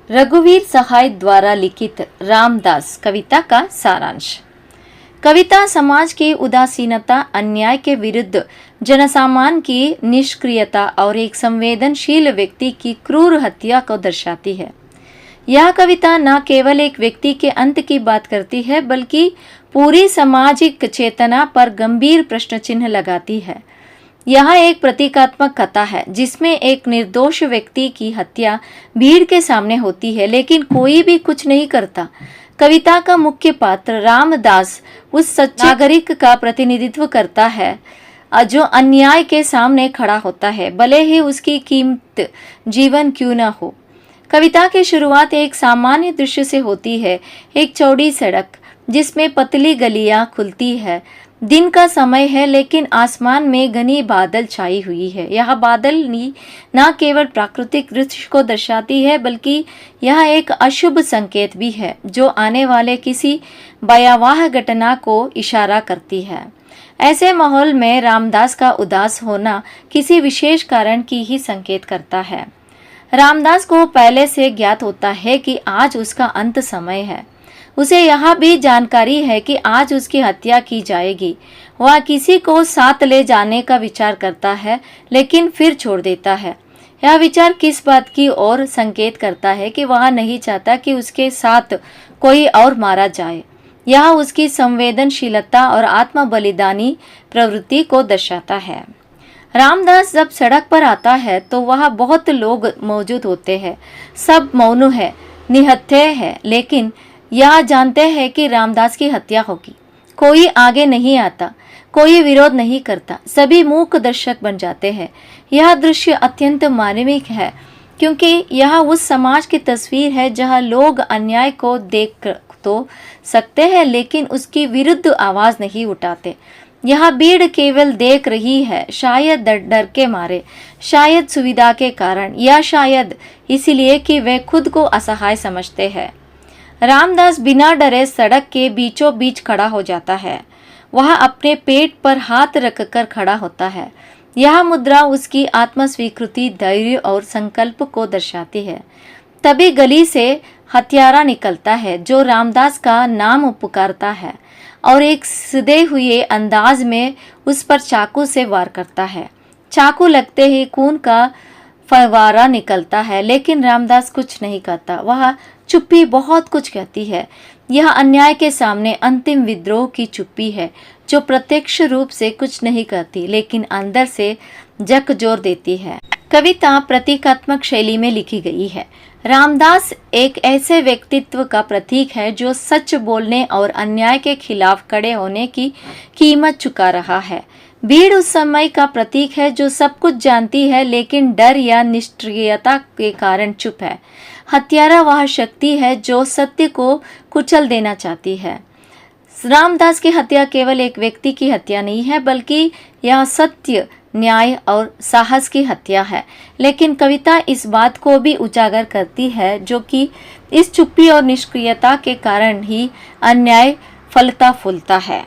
रघुवीर सहाय द्वारा लिखित रामदास कविता का सारांश। कविता समाज की उदासीनता, अन्याय के विरुद्ध जनसामान्य की निष्क्रियता और एक संवेदनशील व्यक्ति की क्रूर हत्या को दर्शाती है। यह कविता न केवल एक व्यक्ति के अंत की बात करती है, बल्कि पूरी सामाजिक चेतना पर गंभीर प्रश्न चिन्ह लगाती है। यह एक प्रतीकात्मक कथा है जिसमें एक निर्दोष व्यक्ति की हत्या भीड़ के सामने होती है, लेकिन कोई भी कुछ नहीं करता। कविता का मुख्य पात्र रामदास उस सच्चे नागरिक का प्रतिनिधित्व करता है जो अन्याय के सामने खड़ा होता है, भले ही उसकी कीमत जीवन क्यों न हो। कविता की शुरुआत एक सामान्य दृश्य से होती है। एक चौड़ी सड़क जिसमें पतली गलियां खुलती है। दिन का समय है, लेकिन आसमान में घनी बादल छाई हुई है। यह बादल न केवल प्राकृतिक दृश्य को दर्शाती है, बल्कि यह एक अशुभ संकेत भी है जो आने वाले किसी भयावह घटना को इशारा करती है। ऐसे माहौल में रामदास का उदास होना किसी विशेष कारण की ही संकेत करता है। रामदास को पहले से ज्ञात होता है कि आज उसका अंत समय है। उसे यह भी जानकारी है कि आज उसकी हत्या की जाएगी। वह किसी को साथ ले जाने का विचार करता है, लेकिन फिर छोड़ देता है। यह विचार किस बात की ओर संकेत करता है कि वह नहीं चाहता कि उसके साथ कोई और मारा जाए। यह उसकी संवेदनशीलता और आत्म बलिदानी प्रवृत्ति को दर्शाता है। रामदास जब सड़क पर आता है तो वह बहुत लोग मौजूद होते हैं। सब मौन है, निहत्थे है, लेकिन यह जानते हैं कि रामदास की हत्या होगी। कोई आगे नहीं आता, कोई विरोध नहीं करता, सभी मूक दर्शक बन जाते हैं। यह दृश्य अत्यंत मार्मिक है, क्योंकि यह उस समाज की तस्वीर है जहां लोग अन्याय को देख तो सकते हैं, लेकिन उसकी विरुद्ध आवाज नहीं उठाते। यह भीड़ केवल देख रही है, शायद डर के मारे, शायद सुविधा के कारण, या शायद इसलिए कि वे खुद को असहाय समझते हैं। रामदास बिना डरे सड़क के बीचों बीच खड़ा हो जाता है। वह अपने पेट पर हाथ रखकर खड़ा होता है। यह मुद्रा उसकी आत्मस्वीकृति, धैर्य और संकल्प को दर्शाती है। तभी गली से हत्यारा निकलता है जो रामदास का नाम पुकारता है और एक सीधे हुए अंदाज में उस पर चाकू से वार करता है। चाकू लगते ही खून का फव्वारा निकलता है, लेकिन रामदास कुछ नहीं कहता। वह चुप्पी बहुत कुछ कहती है। यह अन्याय के सामने अंतिम विद्रोह की चुप्पी है, जो प्रत्यक्ष रूप से कुछ नहीं कहती, लेकिन अंदर से झकझोर देती है। कविता प्रतीकात्मक शैली में लिखी गई है। रामदास एक ऐसे व्यक्तित्व का प्रतीक है जो सच बोलने और अन्याय के खिलाफ खड़े होने की कीमत चुका रहा है। भीड़ उस समय का प्रतीक है जो सब कुछ जानती है, लेकिन डर या निष्क्रियता के कारण चुप है। हत्यारा वह शक्ति है जो सत्य को कुचल देना चाहती है। रामदास की हत्या केवल एक व्यक्ति की हत्या नहीं है, बल्कि यह सत्य, न्याय और साहस की हत्या है। लेकिन कविता इस बात को भी उजागर करती है जो कि इस चुप्पी और निष्क्रियता के कारण ही अन्याय फलता फूलता है।